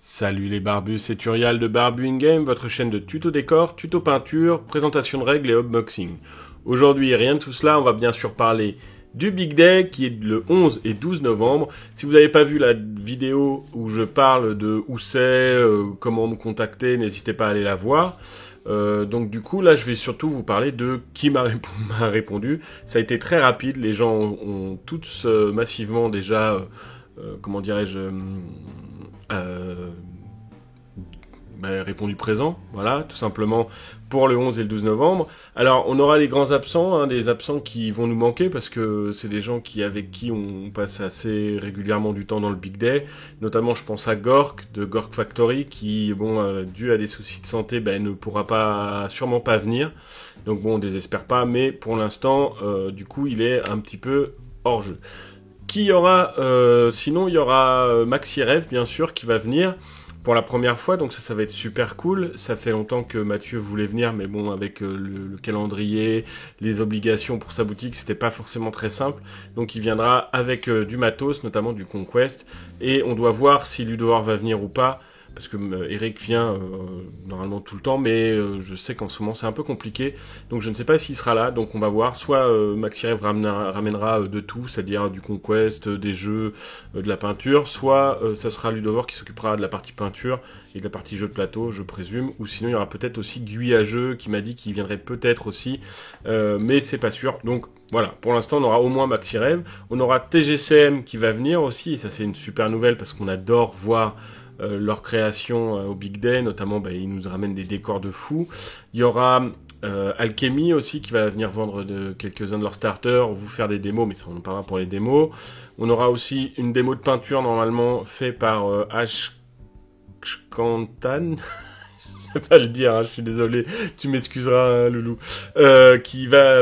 Salut les barbus, c'est Turial de Barbu in Game, votre chaîne de tuto décor, tuto peinture, présentation de règles et unboxing. Aujourd'hui, rien de tout cela, on va bien sûr parler du Big Day qui est le 11 et 12 novembre. Si vous n'avez pas vu la vidéo où je parle de où c'est, comment me contacter, n'hésitez pas à aller la voir. Donc du coup là je vais surtout vous parler de qui m'a répondu. Ça a été très rapide, les gens ont tous massivement déjà, comment dirais-je, répondu présent, voilà, tout simplement pour le 11 et le 12 novembre. Alors, on aura les grands absents, des absents qui vont nous manquer parce que c'est des gens avec qui on passe assez régulièrement du temps dans le Big Day. Notamment, je pense à Gork de Gork Factory qui, dû à des soucis de santé, ne pourra sûrement pas venir. Donc bon, on désespère pas, mais pour l'instant, du coup, il est un petit peu hors jeu. Qui y aura sinon, il y aura Maxi Rêve, bien sûr, qui va venir pour la première fois, donc ça va être super cool. Ça fait longtemps que Mathieu voulait venir, mais bon, avec le calendrier, les obligations pour sa boutique, c'était pas forcément très simple. Donc il viendra avec du matos, notamment du Conquest, et on doit voir si Ludoor va venir ou pas, parce que Eric vient normalement tout le temps, mais je sais qu'en ce moment c'est un peu compliqué, donc je ne sais pas s'il sera là, donc on va voir. Soit Maxi Rêve ramènera de tout, c'est-à-dire du Conquest, des jeux, de la peinture, soit ça sera Ludoor qui s'occupera de la partie peinture et de la partie jeu de plateau, je présume, ou sinon il y aura peut-être aussi Guy à jeu qui m'a dit qu'il viendrait peut-être aussi, mais c'est pas sûr, donc voilà, pour l'instant on aura au moins Maxi Rêve. On aura TGCM qui va venir aussi, et ça c'est une super nouvelle parce qu'on adore voir leur création au Big Day, notamment ils nous ramènent des décors de fou. Il y aura Alchemy aussi qui va venir vendre quelques-uns de leurs starters, vous faire des démos, mais ça on en parlera pour les démos. On aura aussi une démo de peinture normalement fait par Ashkantan. Je sais pas le dire, je suis désolé, tu m'excuseras, loulou, qui va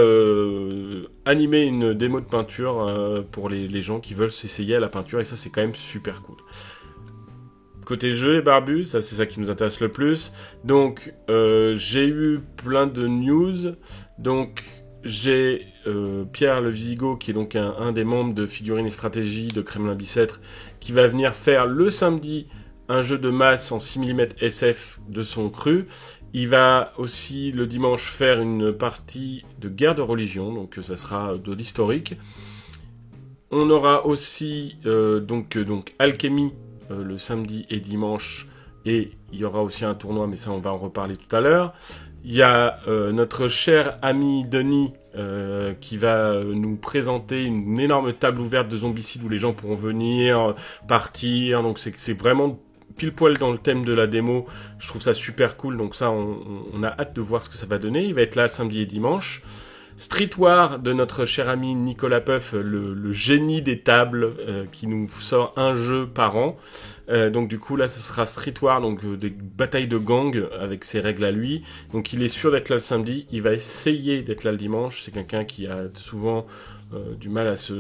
animer une démo de peinture pour les gens qui veulent s'essayer à la peinture, et ça c'est quand même super cool. Côté jeu, les barbus, ça c'est ça qui nous intéresse le plus. Donc j'ai eu plein de news. Donc j'ai Pierre le Visigoth, qui est donc un des membres de Figurines et Stratégie de Kremlin Bicêtre, qui va venir faire le samedi un jeu de masse en 6 mm SF de son cru. Il va aussi le dimanche faire une partie de guerre de religion, donc ça sera de l'historique. On aura aussi donc Alchemy le samedi et dimanche, et il y aura aussi un tournoi, mais ça on va en reparler tout à l'heure. Il y a notre cher ami Denis qui va nous présenter une énorme table ouverte de Zombicide où les gens pourront venir, partir, donc c'est vraiment pile poil dans le thème de la démo. Je trouve ça super cool, donc ça on a hâte de voir ce que ça va donner. Il va être là samedi et dimanche. Street War de notre cher ami Nicolas Puff, le génie des tables, qui nous sort un jeu par an. Donc du coup là ce sera Street War, donc des batailles de gang avec ses règles à lui. Donc il est sûr d'être là le samedi, il va essayer d'être là le dimanche. C'est quelqu'un qui a souvent du mal à se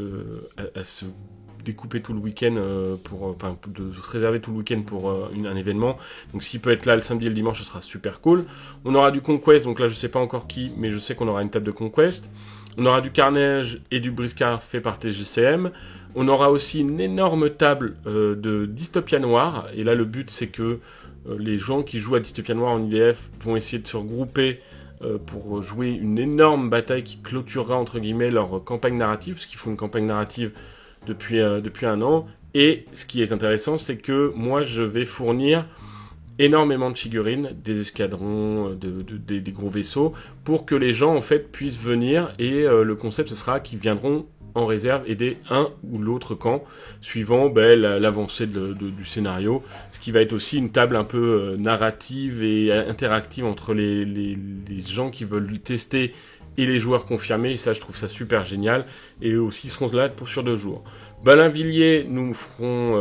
découper tout le week-end de se réserver tout le week-end pour un événement. Donc s'il peut être là le samedi et le dimanche, ce sera super cool. On aura du Conquest, donc là je sais pas encore qui, mais je sais qu'on aura une table de Conquest. On aura du Carnage et du Briscard fait par TGCM. On aura aussi une énorme table de Dystopia Noir, et là le but c'est que les gens qui jouent à Dystopia Noir en IDF vont essayer de se regrouper pour jouer une énorme bataille qui clôturera entre guillemets leur campagne narrative, parce qu'ils font une campagne narrative depuis un an. Et ce qui est intéressant, c'est que moi je vais fournir énormément de figurines, des escadrons, des gros vaisseaux, pour que les gens en fait puissent venir, et le concept ce sera qu'ils viendront en réserve aider un ou l'autre camp suivant l'avancée du scénario, ce qui va être aussi une table un peu narrative et interactive entre les gens qui veulent tester et les joueurs confirmés, et ça je trouve ça super génial. Et aussi ils seront là sur 2 jours. Balinvilliers nous feront,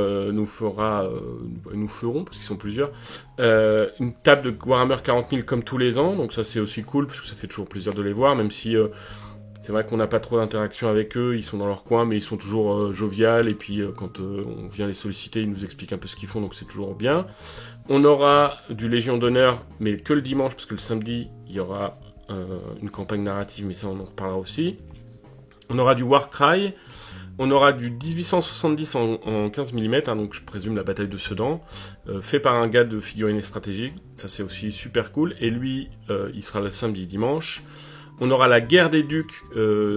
parce qu'ils sont plusieurs, une table de Warhammer 40 000 comme tous les ans, donc ça c'est aussi cool, parce que ça fait toujours plaisir de les voir, même si c'est vrai qu'on n'a pas trop d'interaction avec eux, ils sont dans leur coin, mais ils sont toujours joviales, et puis quand on vient les solliciter, ils nous expliquent un peu ce qu'ils font, donc c'est toujours bien. On aura du Légion d'honneur, mais que le dimanche, parce que le samedi, il y aura une campagne narrative, mais ça on en reparlera aussi. On aura du Warcry, On aura du 1870 en 15 mm, hein, donc je présume la bataille de Sedan, fait par un gars de figurines stratégiques, ça c'est aussi super cool, et lui, il sera le samedi et dimanche. On aura la guerre des ducs,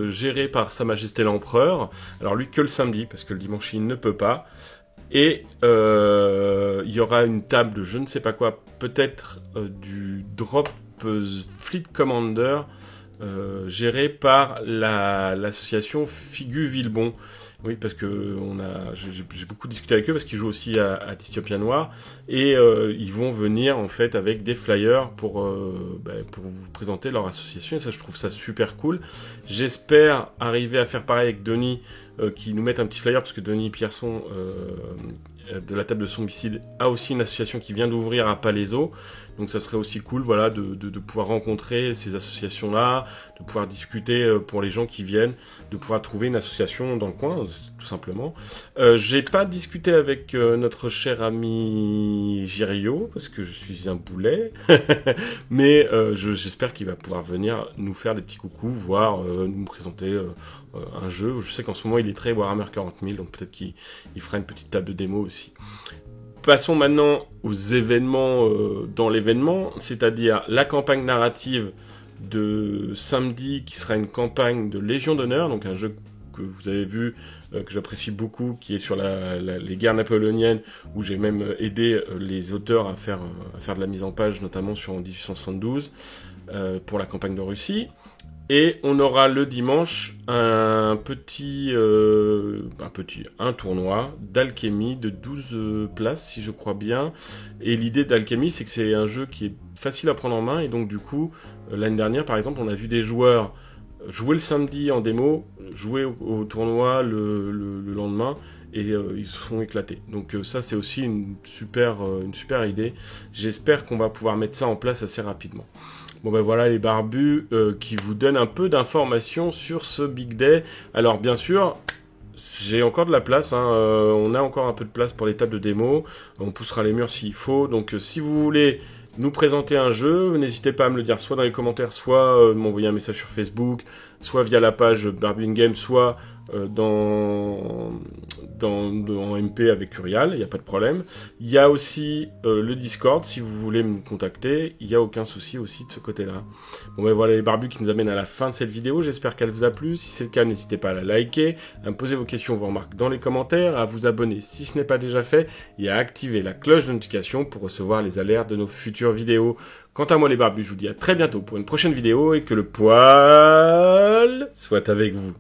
gérée par Sa Majesté l'Empereur, alors lui que le samedi, parce que le dimanche il ne peut pas, et il y aura une table de je ne sais pas quoi, peut-être du Drop Fleet Commander, géré par l'association Figu Villebon. Oui, parce que j'ai beaucoup discuté avec eux parce qu'ils jouent aussi à Dystopia Noir et ils vont venir en fait avec des flyers pour vous présenter leur association et ça je trouve ça super cool. J'espère arriver à faire pareil avec Denis qui nous mette un petit flyer parce que Denis Pierson de la table de Zombicide a aussi une association qui vient d'ouvrir à Palaiso, donc ça serait aussi cool voilà de pouvoir rencontrer ces associations là, de pouvoir discuter pour les gens qui viennent, de pouvoir trouver une association dans le coin tout simplement. J'ai pas discuté avec notre cher ami Girio parce que je suis un boulet mais j'espère qu'il va pouvoir venir nous faire des petits coucous, voire nous présenter un jeu. Je sais qu'en ce moment il est très Warhammer 40 000, donc peut-être qu'il fera une petite table de démo aussi. Passons maintenant aux événements dans l'événement, c'est-à-dire la campagne narrative de samedi qui sera une campagne de Légion d'honneur, donc un jeu que vous avez vu, que j'apprécie beaucoup, qui est sur les guerres napoléoniennes, où j'ai même aidé les auteurs à faire de la mise en page, notamment sur 1872, pour la campagne de Russie. Et on aura le dimanche un tournoi d'alchimie de 12 places, si je crois bien. Et l'idée d'alchimie, c'est que c'est un jeu qui est facile à prendre en main. Et donc, du coup, l'année dernière, par exemple, on a vu des joueurs jouer le samedi en démo, jouer au tournoi le lendemain. Et ils se sont éclatés. Donc ça, c'est aussi une super idée. J'espère qu'on va pouvoir mettre ça en place assez rapidement. Bon ben voilà les barbus qui vous donnent un peu d'informations sur ce Big Day. Alors bien sûr, j'ai encore de la place, hein, on a encore un peu de place pour les tables de démo. On poussera les murs s'il faut. Donc si vous voulez nous présenter un jeu, n'hésitez pas à me le dire soit dans les commentaires, soit m'envoyer un message sur Facebook, soit via la page Barbie in Game, soit en MP avec Urial, il n'y a pas de problème. Il y a aussi le Discord, si vous voulez me contacter, il n'y a aucun souci aussi de ce côté-là. Bon ben voilà les barbus qui nous amènent à la fin de cette vidéo, j'espère qu'elle vous a plu. Si c'est le cas, n'hésitez pas à la liker, à me poser vos questions, vos remarques dans les commentaires, à vous abonner si ce n'est pas déjà fait, et à activer la cloche de notification pour recevoir les alertes de nos futures vidéos. Quant à moi les barbus, je vous dis à très bientôt pour une prochaine vidéo, et que le poil soit avec vous.